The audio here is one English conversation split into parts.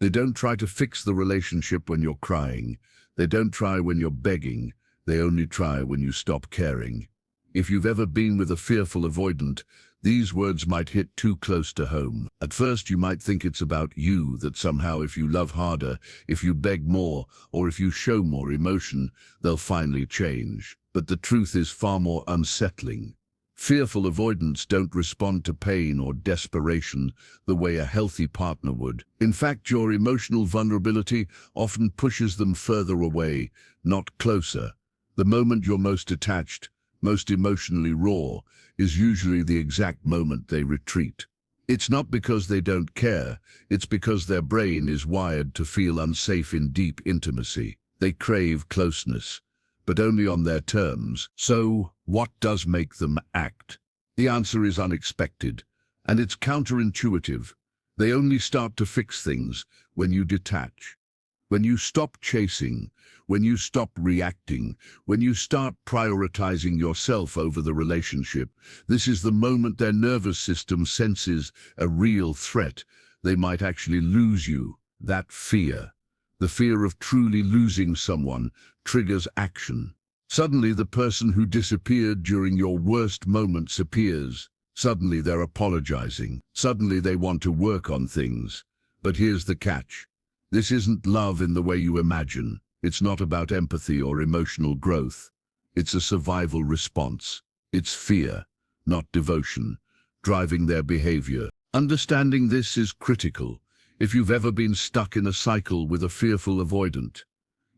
They don't try to fix the relationship when you're crying. They don't try when you're begging. They only try when you stop caring. If you've ever been with a fearful avoidant, these words might hit too close to home. At first, you might think it's about you, that somehow if you love harder, if you beg more, or if you show more emotion, they'll finally change. But the truth is far more unsettling. Fearful avoidants don't respond to pain or desperation the way a healthy partner would. In fact, your emotional vulnerability often pushes them further away, not closer. The moment you're most attached, most emotionally raw, is usually the exact moment they retreat. It's not because they don't care, it's because their brain is wired to feel unsafe in deep intimacy. They crave closeness, but only on their terms. So, what does make them act? The answer is unexpected, and it's counterintuitive. They only start to fix things when you detach. When you stop chasing, when you stop reacting, when you start prioritizing yourself over the relationship, this is the moment their nervous system senses a real threat. They might actually lose you. That fear, the fear of truly losing someone, triggers action. Suddenly, the person who disappeared during your worst moments appears. Suddenly, they're apologizing. Suddenly, they want to work on things. But here's the catch. This isn't love in the way you imagine. It's not about empathy or emotional growth. It's a survival response. It's fear, not devotion, driving their behavior. Understanding this is critical. If you've ever been stuck in a cycle with a fearful avoidant,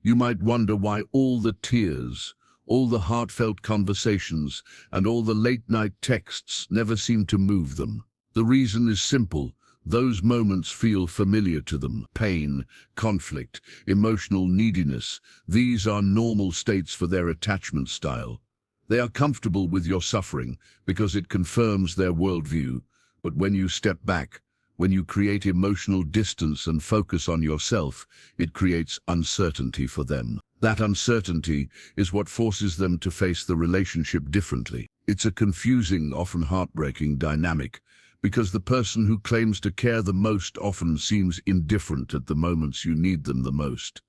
you might wonder why all the tears, all the heartfelt conversations, and all the late-night texts never seem to move them. The reason is simple. Those moments feel familiar to them. Pain, conflict, emotional neediness. These are normal states for their attachment style. They are comfortable with your suffering because it confirms their worldview. But when you step back, when you create emotional distance and focus on yourself, it creates uncertainty for them. That uncertainty is what forces them to face the relationship differently. It's a confusing, often heartbreaking dynamic, because the person who claims to care the most often seems indifferent at the moments you need them the most.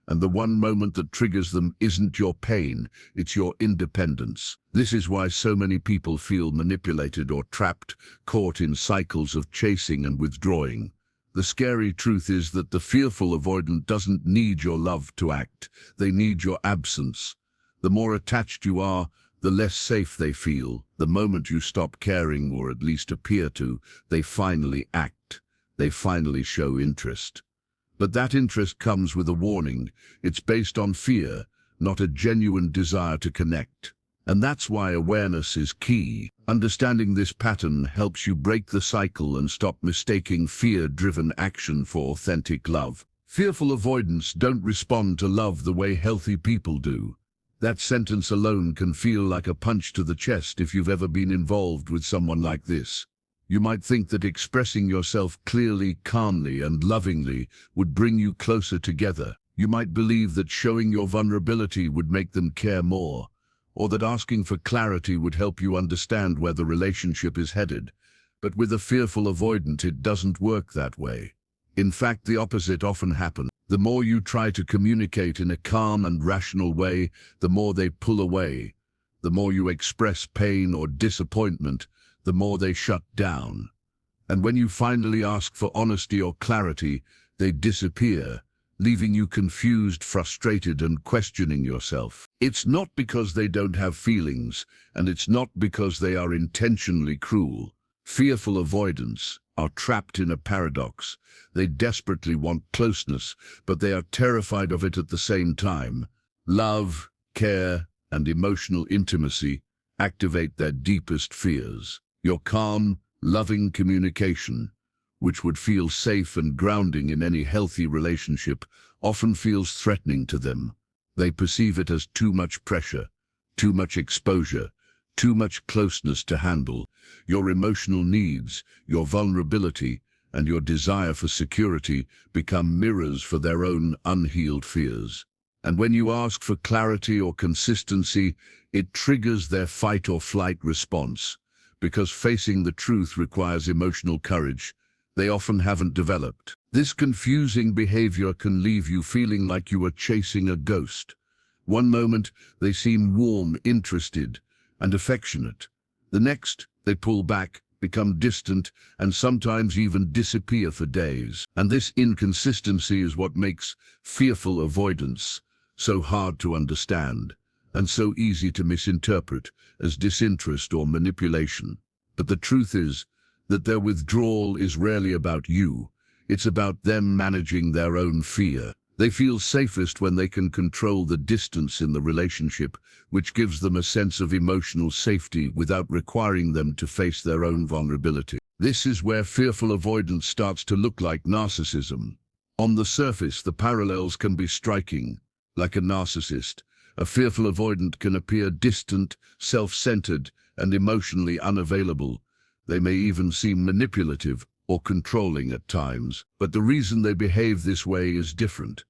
And the one moment that triggers them isn't your pain, it's your independence. This is why so many people feel manipulated or trapped, caught in cycles of chasing and withdrawing. The scary truth is that the fearful avoidant doesn't need your love to act. They need your absence. The more attached you are, the less safe they feel. The moment you stop caring, or at least appear to, they finally act. They finally show interest. But that interest comes with a warning. It's based on fear, not a genuine desire to connect. And that's why awareness is key. Understanding this pattern helps you break the cycle and stop mistaking fear-driven action for authentic love. Fearful avoidants don't respond to love the way healthy people do. That sentence alone can feel like a punch to the chest if you've ever been involved with someone like this. You might think that expressing yourself clearly, calmly, and lovingly would bring you closer together. You might believe that showing your vulnerability would make them care more, or that asking for clarity would help you understand where the relationship is headed. But with a fearful avoidant, it doesn't work that way. In fact, the opposite often happens. The more you try to communicate in a calm and rational way, the more they pull away. The more you express pain or disappointment, the more they shut down. And when you finally ask for honesty or clarity, they disappear, leaving you confused, frustrated, and questioning yourself. It's not because they don't have feelings, and it's not because they are intentionally cruel. Fearful avoidants are trapped in a paradox. They desperately want closeness, but they are terrified of it at the same time. Love, care, and emotional intimacy activate their deepest fears. Your calm, loving communication, which would feel safe and grounding in any healthy relationship, often feels threatening to them. They perceive it as too much pressure, too much exposure, too much closeness to handle. Your emotional needs, your vulnerability, and your desire for security become mirrors for their own unhealed fears. And when you ask for clarity or consistency, it triggers their fight or flight response, because facing the truth requires emotional courage, they often haven't developed. This confusing behavior can leave you feeling like you are chasing a ghost. One moment, they seem warm, interested, and affectionate. The next, they pull back, become distant, and sometimes even disappear for days. And this inconsistency is what makes fearful avoidance so hard to understand and so easy to misinterpret as disinterest or manipulation. But the truth is that their withdrawal is rarely about you. It's about them managing their own fear. They feel safest when they can control the distance in the relationship, which gives them a sense of emotional safety without requiring them to face their own vulnerability. This is where fearful avoidance starts to look like narcissism. On the surface, the parallels can be striking. Like a narcissist, a fearful avoidant can appear distant, self-centered, and emotionally unavailable. They may even seem manipulative or controlling at times, but the reason they behave this way is different.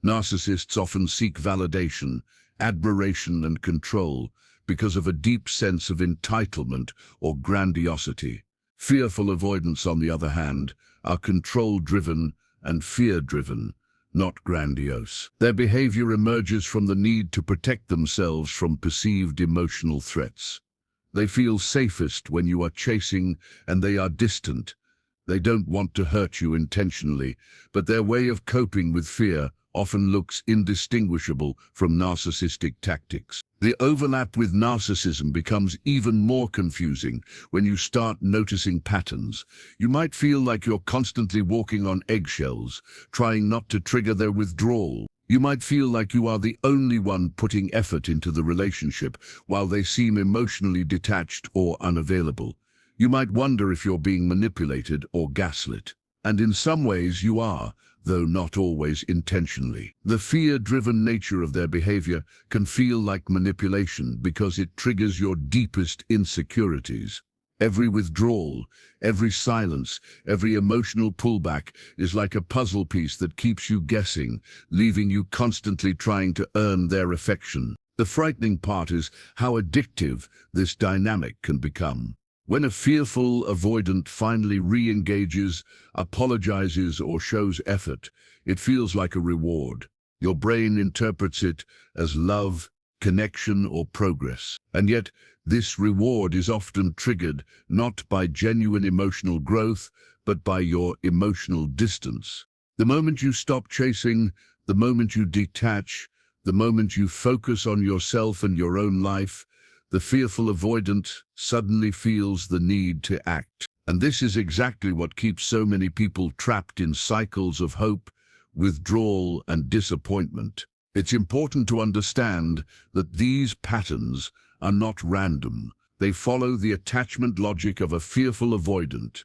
Narcissists often seek validation, admiration, and control because of a deep sense of entitlement or grandiosity. Fearful avoidants, on the other hand, are control-driven and fear-driven, not grandiose. Their behavior emerges from the need to protect themselves from perceived emotional threats. They feel safest when you are chasing, and they are distant. They don't want to hurt you intentionally, but their way of coping with fear often looks indistinguishable from narcissistic tactics. The overlap with narcissism becomes even more confusing when you start noticing patterns. You might feel like you're constantly walking on eggshells, trying not to trigger their withdrawal. You might feel like you are the only one putting effort into the relationship, while they seem emotionally detached or unavailable. You might wonder if you're being manipulated or gaslit. And in some ways you are, though not always intentionally. The fear-driven nature of their behavior can feel like manipulation because it triggers your deepest insecurities. Every withdrawal, every silence, every emotional pullback is like a puzzle piece that keeps you guessing, leaving you constantly trying to earn their affection. The frightening part is how addictive this dynamic can become. When a fearful avoidant finally re-engages, apologizes, or shows effort, it feels like a reward. Your brain interprets it as love, connection, or progress. And yet, this reward is often triggered not by genuine emotional growth, but by your emotional distance. The moment you stop chasing, the moment you detach, the moment you focus on yourself and your own life, the fearful avoidant suddenly feels the need to act. And this is exactly what keeps so many people trapped in cycles of hope, withdrawal, and disappointment. It's important to understand that these patterns are not random. They follow the attachment logic of a fearful avoidant.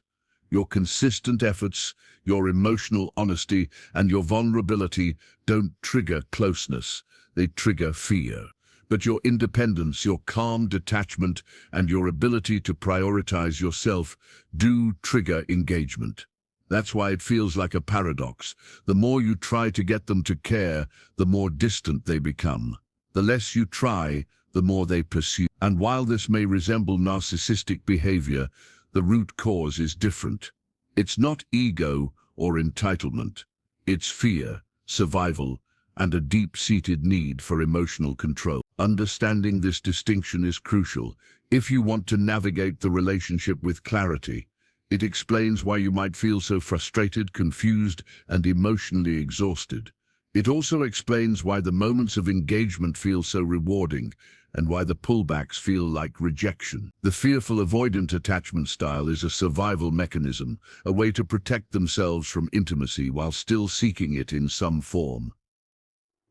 Your consistent efforts, your emotional honesty, and your vulnerability don't trigger closeness. They trigger fear. But your independence, your calm detachment, and your ability to prioritize yourself do trigger engagement. That's why it feels like a paradox. The more you try to get them to care, the more distant they become. The less you try, the more they pursue. And while this may resemble narcissistic behavior, the root cause is different. It's not ego or entitlement. It's fear, survival, and a deep-seated need for emotional control. Understanding this distinction is crucial if you want to navigate the relationship with clarity. It explains why you might feel so frustrated, confused, and emotionally exhausted. It also explains why the moments of engagement feel so rewarding and why the pullbacks feel like rejection. The fearful avoidant attachment style is a survival mechanism, a way to protect themselves from intimacy while still seeking it in some form.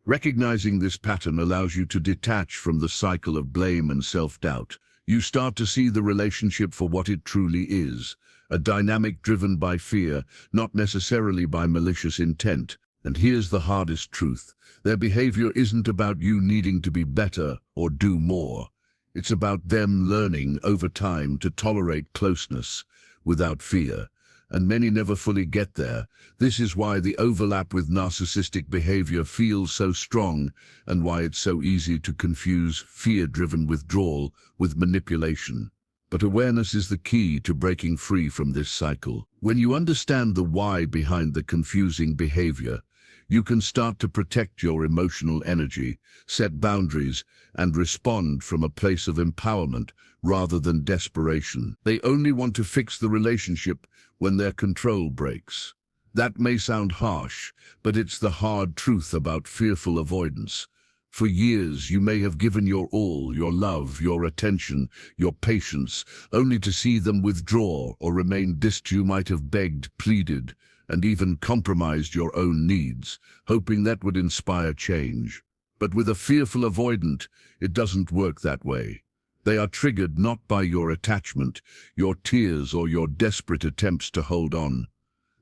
Recognizing this pattern allows you to detach from the cycle of blame and self-doubt. You start to see the relationship for what it truly is, a dynamic driven by fear, not necessarily by malicious intent. And here's the hardest truth. Their behavior isn't about you needing to be better or do more. It's about them learning over time to tolerate closeness without fear. And many never fully get there. This is why the overlap with narcissistic behavior feels so strong and why it's so easy to confuse fear-driven withdrawal with manipulation. But awareness is the key to breaking free from this cycle. When you understand the why behind the confusing behavior, you can start to protect your emotional energy, set boundaries, and respond from a place of empowerment rather than desperation. They only want to fix the relationship when their control breaks. That may sound harsh, but it's the hard truth about fearful avoidance. For years, you may have given your all, your love, your attention, your patience, only to see them withdraw or remain distant. You might have begged, pleaded, and even compromised your own needs, hoping that would inspire change. But with a fearful avoidant, it doesn't work that way. They are triggered not by your attachment, your tears, or your desperate attempts to hold on.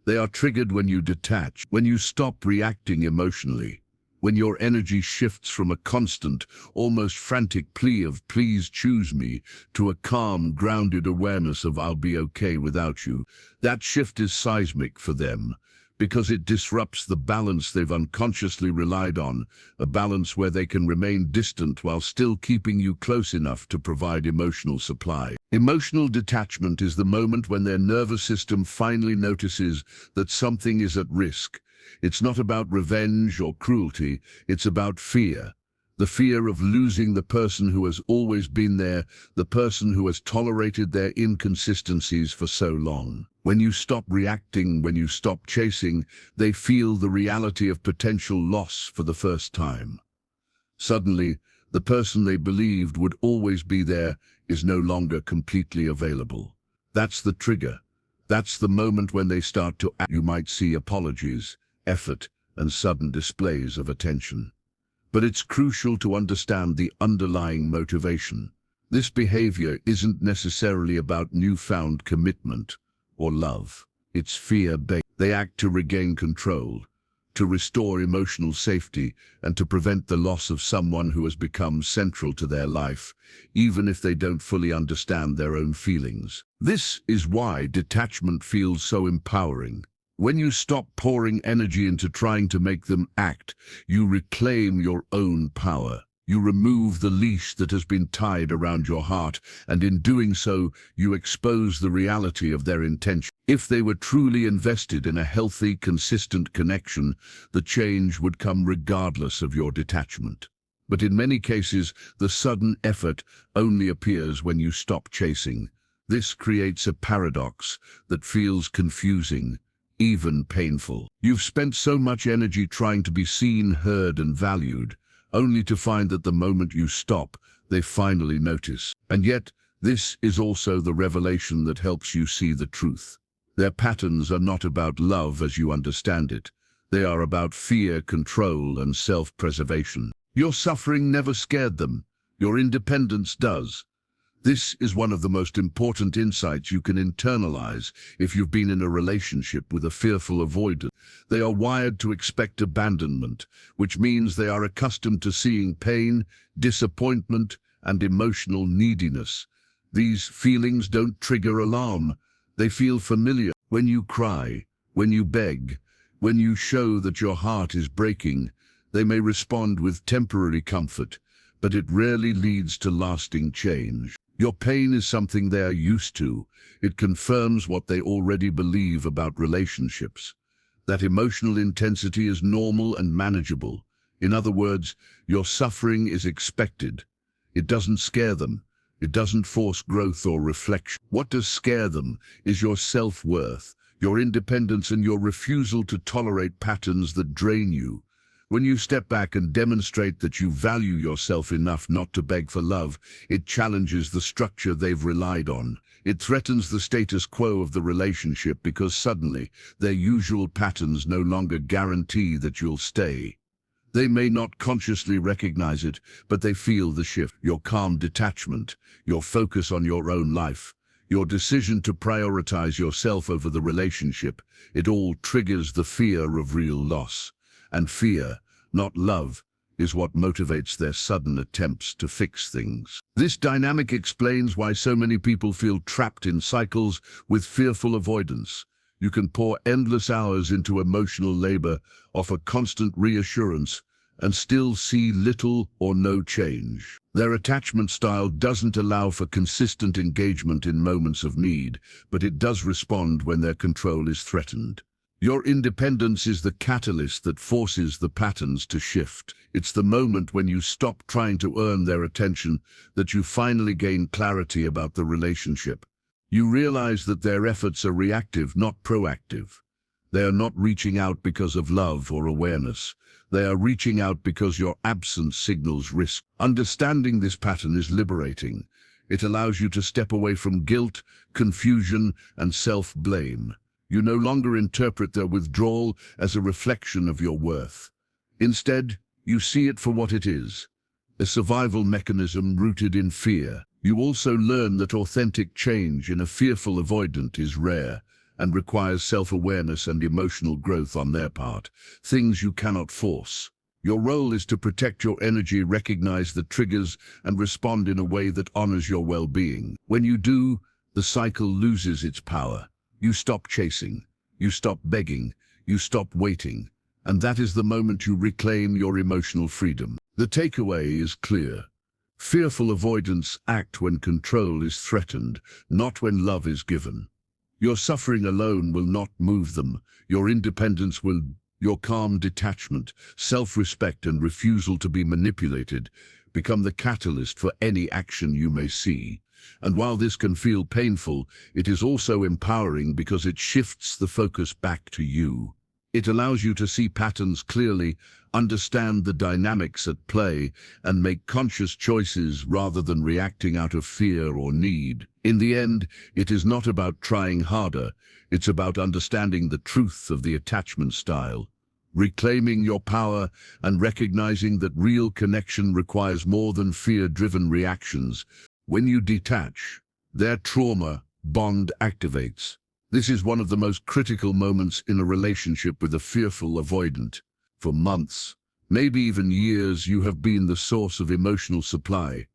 They are triggered when you detach, when you stop reacting emotionally, when your energy shifts from a constant, almost frantic plea of "please choose me" to a calm, grounded awareness of "I'll be okay without you." That shift is seismic for them, because it disrupts the balance they've unconsciously relied on, a balance where they can remain distant while still keeping you close enough to provide emotional supply. Emotional detachment is the moment when their nervous system finally notices that something is at risk. It's not about revenge or cruelty, it's about fear. The fear of losing the person who has always been there, the person who has tolerated their inconsistencies for so long. When you stop reacting, when you stop chasing, they feel the reality of potential loss for the first time. Suddenly, the person they believed would always be there is no longer completely available. That's the trigger. That's the moment when they start to act. You might see apologies, effort, and sudden displays of attention. But it's crucial to understand the underlying motivation. This behavior isn't necessarily about newfound commitment or love. It's fear-based. They act to regain control, to restore emotional safety, and to prevent the loss of someone who has become central to their life, even if they don't fully understand their own feelings. This is why detachment feels so empowering. When you stop pouring energy into trying to make them act, you reclaim your own power. You remove the leash that has been tied around your heart, and in doing so, you expose the reality of their intention. If they were truly invested in a healthy, consistent connection, the change would come regardless of your detachment. But in many cases, the sudden effort only appears when you stop chasing. This creates a paradox that feels confusing, even painful. You've spent so much energy trying to be seen, heard, and valued, only to find that the moment you stop, they finally notice. And yet, this is also the revelation that helps you see the truth. Their patterns are not about love as you understand it. They are about fear, control, and self-preservation. Your suffering never scared them. Your independence does. This is one of the most important insights you can internalize if you've been in a relationship with a fearful avoidant. They are wired to expect abandonment, which means they are accustomed to seeing pain, disappointment, and emotional neediness. These feelings don't trigger alarm. They feel familiar. When you cry, when you beg, when you show that your heart is breaking, they may respond with temporary comfort, but it rarely leads to lasting change. Your pain is something they are used to. It confirms what they already believe about relationships. That emotional intensity is normal and manageable. In other words, your suffering is expected. It doesn't scare them. It doesn't force growth or reflection. What does scare them is your self-worth, your independence, and your refusal to tolerate patterns that drain you. When you step back and demonstrate that you value yourself enough not to beg for love, it challenges the structure they've relied on. It threatens the status quo of the relationship because suddenly their usual patterns no longer guarantee that you'll stay. They may not consciously recognize it, but they feel the shift. Your calm detachment, your focus on your own life, your decision to prioritize yourself over the relationship, it all triggers the fear of real loss. And fear, not love, is what motivates their sudden attempts to fix things. This dynamic explains why so many people feel trapped in cycles with fearful avoidance. You can pour endless hours into emotional labor, offer constant reassurance, and still see little or no change. Their attachment style doesn't allow for consistent engagement in moments of need, but it does respond when their control is threatened. Your independence is the catalyst that forces the patterns to shift. It's the moment when you stop trying to earn their attention that you finally gain clarity about the relationship. You realize that their efforts are reactive, not proactive. They are not reaching out because of love or awareness. They are reaching out because your absence signals risk. Understanding this pattern is liberating. It allows you to step away from guilt, confusion, and self-blame. You no longer interpret their withdrawal as a reflection of your worth. Instead, you see it for what it is, a survival mechanism rooted in fear. You also learn that authentic change in a fearful avoidant is rare and requires self-awareness and emotional growth on their part, things you cannot force. Your role is to protect your energy, recognize the triggers, and respond in a way that honors your well-being. When you do, the cycle loses its power. You stop chasing, you stop begging, you stop waiting, and that is the moment you reclaim your emotional freedom. The takeaway is clear. Fearful avoidants act when control is threatened, not when love is given. Your suffering alone will not move them. Your independence will. Your calm detachment, self-respect, and refusal to be manipulated become the catalyst for any action you may see. And while this can feel painful, it is also empowering because it shifts the focus back to you. It allows you to see patterns clearly, understand the dynamics at play, and make conscious choices rather than reacting out of fear or need. In the end, it is not about trying harder, it's about understanding the truth of the attachment style, reclaiming your power, and recognizing that real connection requires more than fear-driven reactions. When you detach, their trauma bond activates. This is one of the most critical moments in a relationship with a fearful avoidant. For months, maybe even years, you have been the source of emotional supply,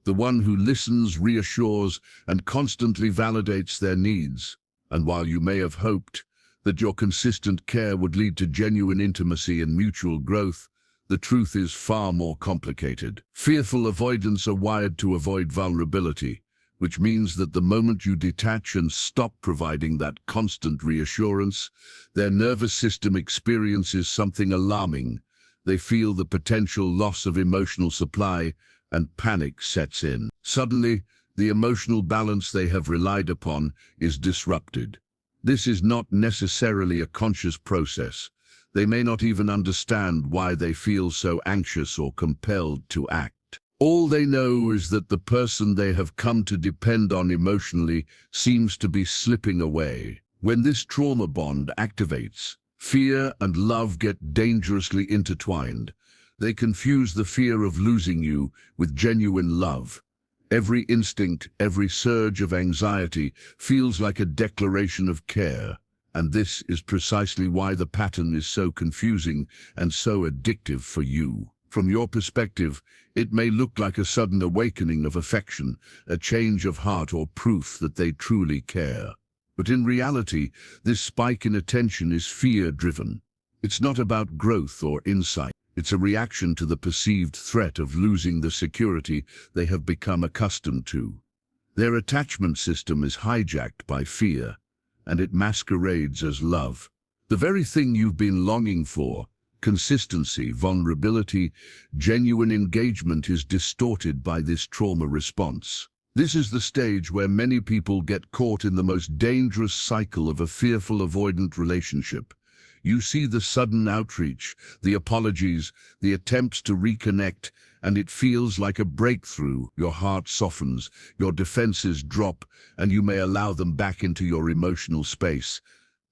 the one who listens, reassures, and constantly validates their needs. And while you may have hoped that your consistent care would lead to genuine intimacy and mutual growth, the truth is far more complicated. Fearful avoidants are wired to avoid vulnerability, which means that the moment you detach and stop providing that constant reassurance, their nervous system experiences something alarming. They feel the potential loss of emotional supply, and panic sets in. Suddenly, the emotional balance they have relied upon is disrupted. This is not necessarily a conscious process. They may not even understand why they feel so anxious or compelled to act. All they know is that the person they have come to depend on emotionally seems to be slipping away. When this trauma bond activates, fear and love get dangerously intertwined. They confuse the fear of losing you with genuine love. Every instinct, every surge of anxiety feels like a declaration of care. And this is precisely why the pattern is so confusing and so addictive for you. From your perspective, it may look like a sudden awakening of affection, a change of heart, or proof that they truly care. But in reality, this spike in attention is fear-driven. It's not about growth or insight. It's a reaction to the perceived threat of losing the security they have become accustomed to. Their attachment system is hijacked by fear, and it masquerades as love. The very thing you've been longing for, consistency, vulnerability, genuine engagement, is distorted by this trauma response. This is the stage where many people get caught in the most dangerous cycle of a fearful avoidant relationship. You see the sudden outreach, the apologies, the attempts to reconnect, and it feels like a breakthrough. Your heart softens, your defenses drop, and you may allow them back into your emotional space.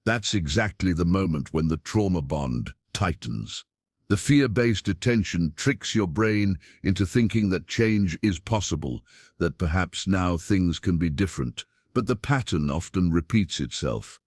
That's exactly the moment when the trauma bond tightens. The fear-based attention tricks your brain into thinking that change is possible, that perhaps now things can be different. But the pattern often repeats itself.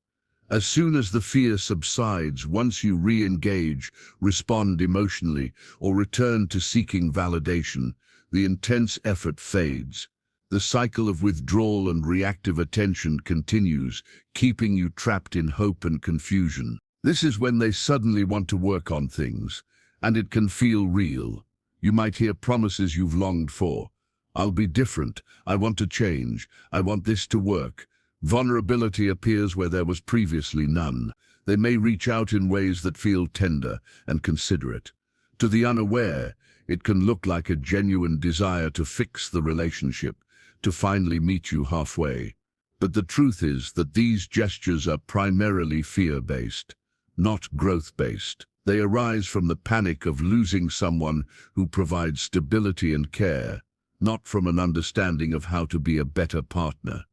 As soon as the fear subsides, once you re-engage, respond emotionally, or return to seeking validation, the intense effort fades. The cycle of withdrawal and reactive attention continues, keeping you trapped in hope and confusion. This is when they suddenly want to work on things, and it can feel real. You might hear promises you've longed for. I'll be different. I want to change. I want this to work. Vulnerability appears where there was previously none. They may reach out in ways that feel tender and considerate. To the unaware, it can look like a genuine desire to fix the relationship, to finally meet you halfway. But the truth is that these gestures are primarily fear-based, not growth-based. They arise from the panic of losing someone who provides stability and care, not from an understanding of how to be a better partner.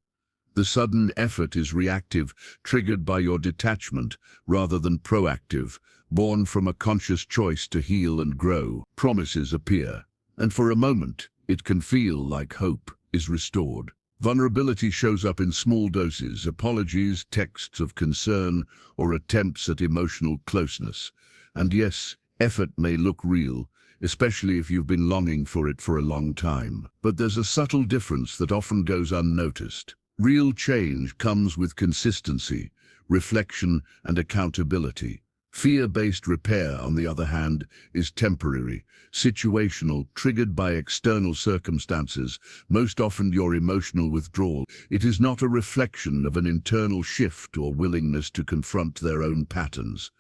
The sudden effort is reactive, triggered by your detachment, rather than proactive, born from a conscious choice to heal and grow. Promises appear, and for a moment, it can feel like hope is restored. Vulnerability shows up in small doses: apologies, texts of concern, or attempts at emotional closeness. And yes, effort may look real, especially if you've been longing for it for a long time. But there's a subtle difference that often goes unnoticed. Real change comes with consistency, reflection, and accountability. Fear-based repair, on the other hand, is temporary, situational, triggered by external circumstances, most often your emotional withdrawal. It is not a reflection of an internal shift or willingness to confront their own patterns.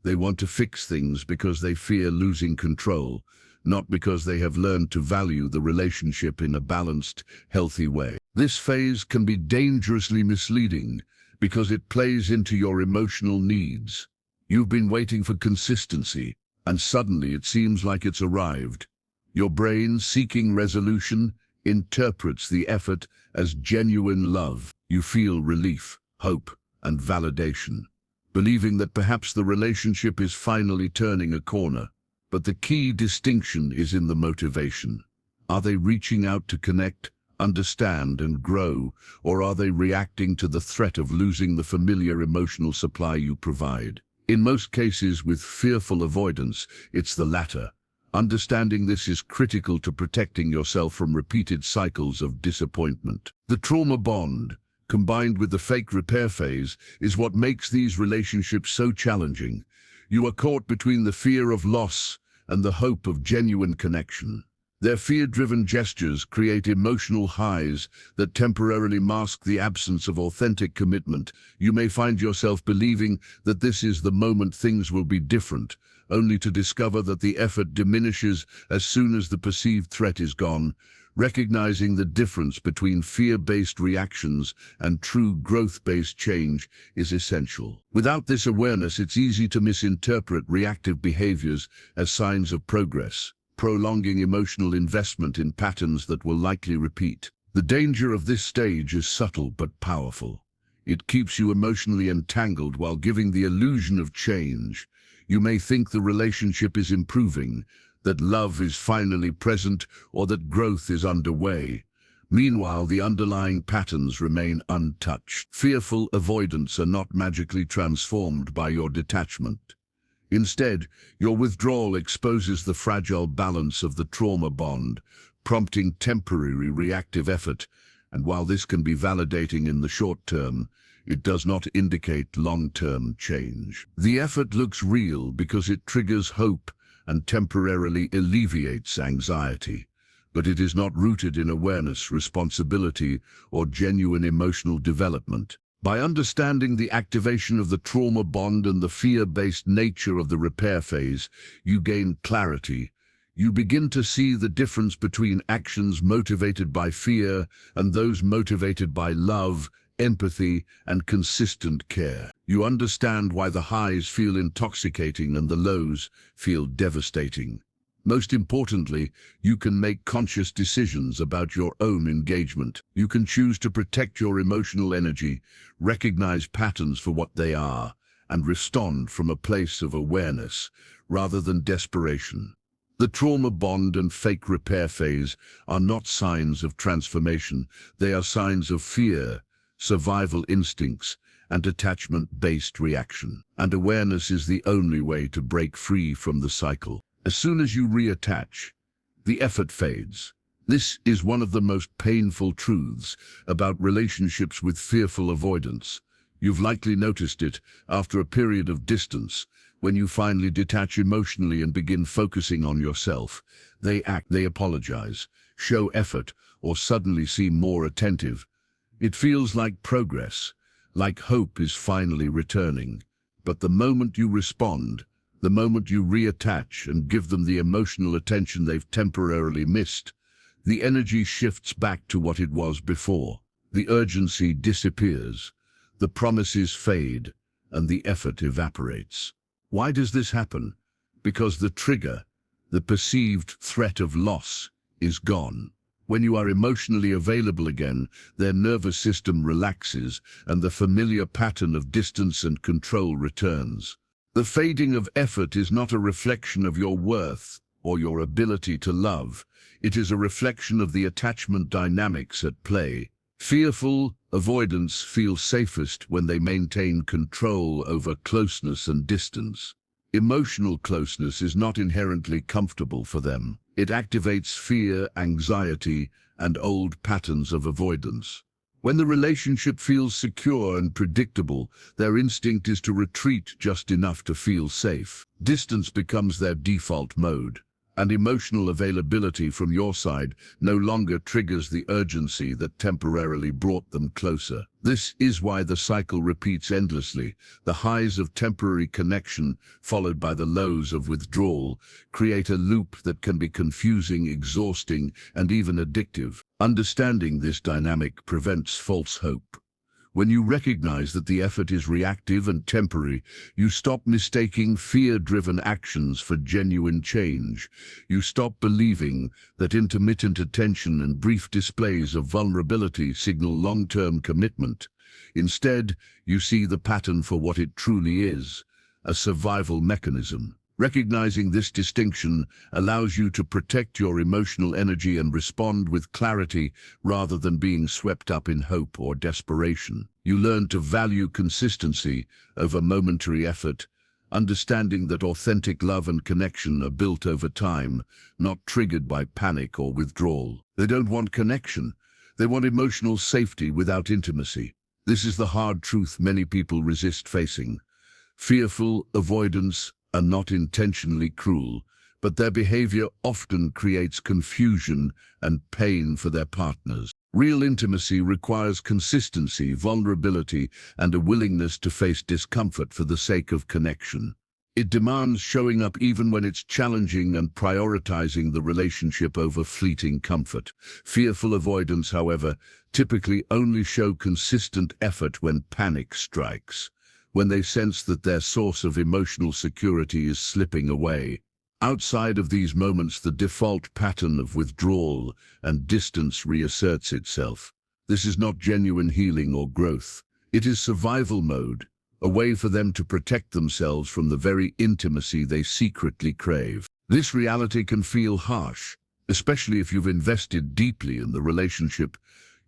They want to fix things because they fear losing control, not because they have learned to value the relationship in a balanced, healthy way. This phase can be dangerously misleading because it plays into your emotional needs. You've been waiting for consistency, and suddenly it seems like it's arrived. Your brain, seeking resolution, interprets the effort as genuine love. You feel relief, hope, and validation, believing that perhaps the relationship is finally turning a corner. But the key distinction is in the motivation. Are they reaching out to connect, understand, and grow, or are they reacting to the threat of losing the familiar emotional supply you provide? In most cases with fearful avoidance, it's the latter. Understanding this is critical to protecting yourself from repeated cycles of disappointment. The trauma bond, combined with the fake repair phase, is what makes these relationships so challenging. You are caught between the fear of loss and the hope of genuine connection. Their fear-driven gestures create emotional highs that temporarily mask the absence of authentic commitment. You may find yourself believing that this is the moment things will be different, only to discover that the effort diminishes as soon as the perceived threat is gone. Recognizing the difference between fear-based reactions and true growth-based change is essential. Without this awareness, it's easy to misinterpret reactive behaviors as signs of progress, prolonging emotional investment in patterns that will likely repeat. The danger of this stage is subtle but powerful. It keeps you emotionally entangled while giving the illusion of change. You may think the relationship is improving, that love is finally present, or that growth is underway. Meanwhile, the underlying patterns remain untouched. Fearful avoidants are not magically transformed by your detachment. Instead, your withdrawal exposes the fragile balance of the trauma bond, prompting temporary reactive effort, and while this can be validating in the short term, it does not indicate long-term change. The effort looks real because it triggers hope and temporarily alleviates anxiety, but it is not rooted in awareness, responsibility, or genuine emotional development. By understanding the activation of the trauma bond and the fear-based nature of the repair phase, you gain clarity. You begin to see the difference between actions motivated by fear and those motivated by love, empathy, and consistent care. You understand why the highs feel intoxicating and the lows feel devastating. Most importantly, you can make conscious decisions about your own engagement. You can choose to protect your emotional energy, recognize patterns for what they are, and respond from a place of awareness rather than desperation. The trauma bond and fake repair phase are not signs of transformation. They are signs of fear, survival instincts, and attachment-based reaction. And awareness is the only way to break free from the cycle. As soon as you reattach, the effort fades. This is one of the most painful truths about relationships with fearful avoidance. You've likely noticed it after a period of distance, When you finally detach emotionally and begin focusing on yourself, they act, they apologize, show effort, or suddenly seem more attentive. It feels like progress, like hope is finally returning. But the moment you respond, the moment you reattach and give them the emotional attention they've temporarily missed, the energy shifts back to what it was before. The urgency disappears, the promises fade, and the effort evaporates. Why does this happen? Because the trigger, the perceived threat of loss, is gone. When you are emotionally available again, their nervous system relaxes and the familiar pattern of distance and control returns. The fading of effort is not a reflection of your worth or your ability to love. It is a reflection of the attachment dynamics at play. Fearful avoidants feel safest when they maintain control over closeness and distance. Emotional closeness is not inherently comfortable for them. It activates fear, anxiety, and old patterns of avoidance. When the relationship feels secure and predictable, their instinct is to retreat just enough to feel safe. Distance becomes their default mode, and emotional availability from your side no longer triggers the urgency that temporarily brought them closer. This is why the cycle repeats endlessly. The highs of temporary connection, followed by the lows of withdrawal, create a loop that can be confusing, exhausting, and even addictive. Understanding this dynamic prevents false hope. When you recognize that the effort is reactive and temporary, you stop mistaking fear-driven actions for genuine change. You stop believing that intermittent attention and brief displays of vulnerability signal long-term commitment. Instead, you see the pattern for what it truly is, a survival mechanism. Recognizing this distinction allows you to protect your emotional energy and respond with clarity rather than being swept up in hope or desperation. You learn to value consistency over momentary effort, understanding that authentic love and connection are built over time, not triggered by panic or withdrawal. They don't want connection. They want emotional safety without intimacy. This is the hard truth many people resist facing. Fearful avoidance are not intentionally cruel, but their behavior often creates confusion and pain for their partners. Real intimacy requires consistency, vulnerability, and a willingness to face discomfort for the sake of connection. It demands showing up even when it's challenging and prioritizing the relationship over fleeting comfort. Fearful avoidance, however, typically only show consistent effort when panic strikes, when they sense that their source of emotional security is slipping away. Outside of these moments, the default pattern of withdrawal and distance reasserts itself. This is not genuine healing or growth. It is survival mode, a way for them to protect themselves from the very intimacy they secretly crave. This reality can feel harsh, especially if you've invested deeply in the relationship.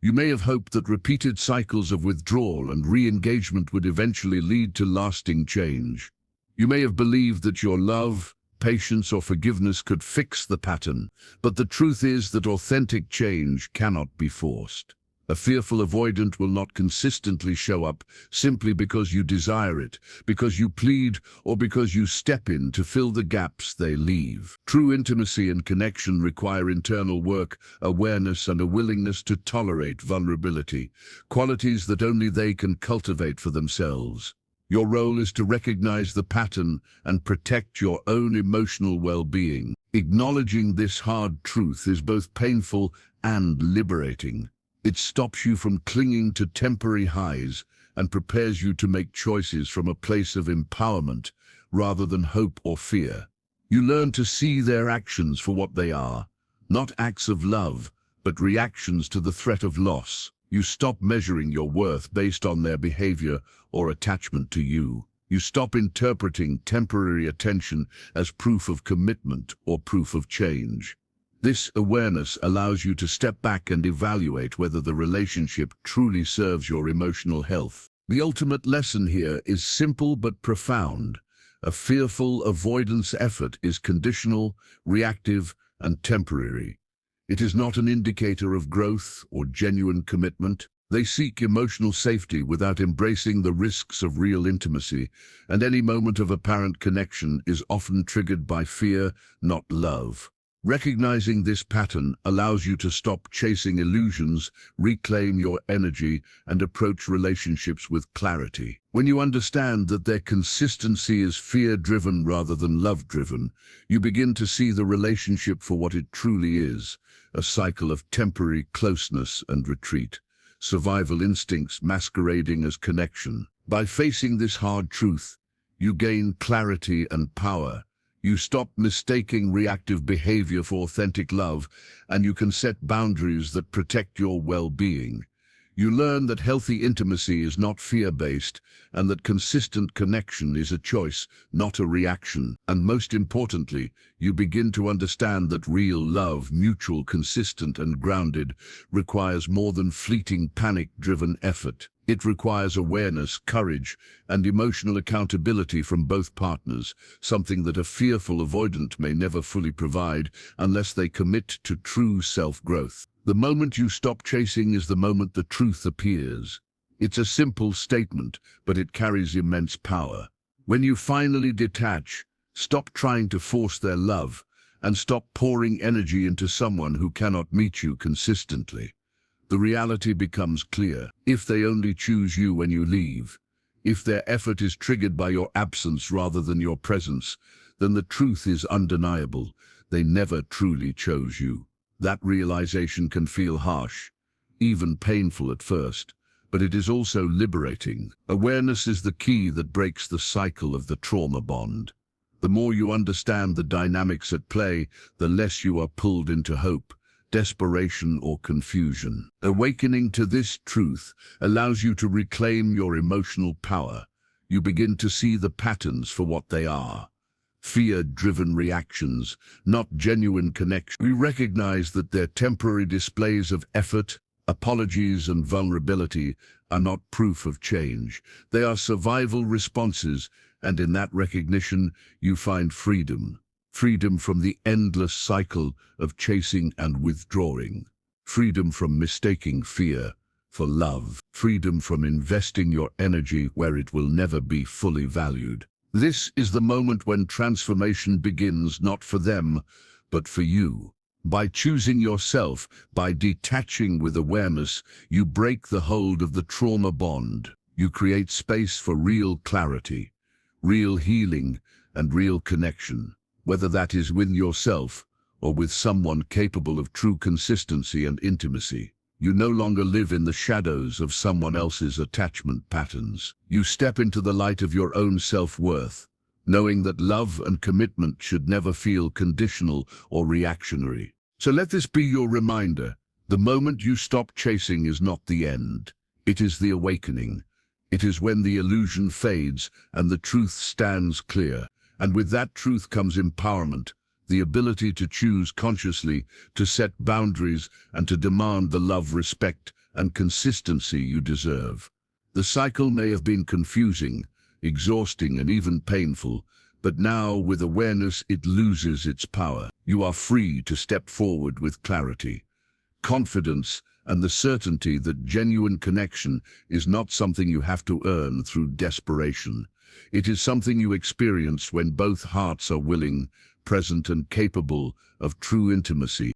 You may have hoped that repeated cycles of withdrawal and re-engagement would eventually lead to lasting change. You may have believed that your love, patience, or forgiveness could fix the pattern, but the truth is that authentic change cannot be forced. A fearful avoidant will not consistently show up simply because you desire it, because you plead, or because you step in to fill the gaps they leave. True intimacy and connection require internal work, awareness, and a willingness to tolerate vulnerability, qualities that only they can cultivate for themselves. Your role is to recognize the pattern and protect your own emotional well-being. Acknowledging this hard truth is both painful and liberating. It stops you from clinging to temporary highs and prepares you to make choices from a place of empowerment rather than hope or fear. You learn to see their actions for what they are, not acts of love, but reactions to the threat of loss. You stop measuring your worth based on their behavior or attachment to you. You stop interpreting temporary attention as proof of commitment or proof of change. This awareness allows you to step back and evaluate whether the relationship truly serves your emotional health. The ultimate lesson here is simple but profound. A fearful avoidance effort is conditional, reactive, and temporary. It is not an indicator of growth or genuine commitment. They seek emotional safety without embracing the risks of real intimacy, and any moment of apparent connection is often triggered by fear, not love. Recognizing this pattern allows you to stop chasing illusions, reclaim your energy, and approach relationships with clarity. When you understand that their consistency is fear-driven rather than love-driven, you begin to see the relationship for what it truly is, a cycle of temporary closeness and retreat, survival instincts masquerading as connection. By facing this hard truth, you gain clarity and power. You stop mistaking reactive behavior for authentic love, and you can set boundaries that protect your well-being. You learn that healthy intimacy is not fear-based, and that consistent connection is a choice, not a reaction. And most importantly, you begin to understand that real love, mutual, consistent, and grounded, requires more than fleeting panic-driven effort. It requires awareness, courage, and emotional accountability from both partners, something that a fearful avoidant may never fully provide unless they commit to true self-growth. The moment you stop chasing is the moment the truth appears. It's a simple statement, but it carries immense power. When you finally detach, stop trying to force their love, and stop pouring energy into someone who cannot meet you consistently. The reality becomes clear. If they only choose you when you leave, if their effort is triggered by your absence rather than your presence, then the truth is undeniable. They never truly chose you. That realization can feel harsh, even painful at first, but it is also liberating. Awareness is the key that breaks the cycle of the trauma bond. The more you understand the dynamics at play, the less you are pulled into hope, desperation, or confusion. Awakening to this truth allows you to reclaim your emotional power. You begin to see the patterns for what they are. Fear-driven reactions, not genuine connection. We recognize that their temporary displays of effort, apologies, and vulnerability are not proof of change. They are survival responses, and in that recognition, you find freedom. Freedom from the endless cycle of chasing and withdrawing. Freedom from mistaking fear for love. Freedom from investing your energy where it will never be fully valued. This is the moment when transformation begins, not for them, but for you. By choosing yourself, by detaching with awareness, you break the hold of the trauma bond. You create space for real clarity, real healing, and real connection. Whether that is with yourself or with someone capable of true consistency and intimacy. You no longer live in the shadows of someone else's attachment patterns. You step into the light of your own self-worth, knowing that love and commitment should never feel conditional or reactionary. So let this be your reminder. The moment you stop chasing is not the end. It is the awakening. It is when the illusion fades and the truth stands clear. And with that truth comes empowerment, the ability to choose consciously, to set boundaries, and to demand the love, respect, and consistency you deserve. The cycle may have been confusing, exhausting, and even painful, but now, with awareness, it loses its power. You are free to step forward with clarity, confidence, and the certainty that genuine connection is not something you have to earn through desperation. It is something you experience when both hearts are willing, present, and capable of true intimacy.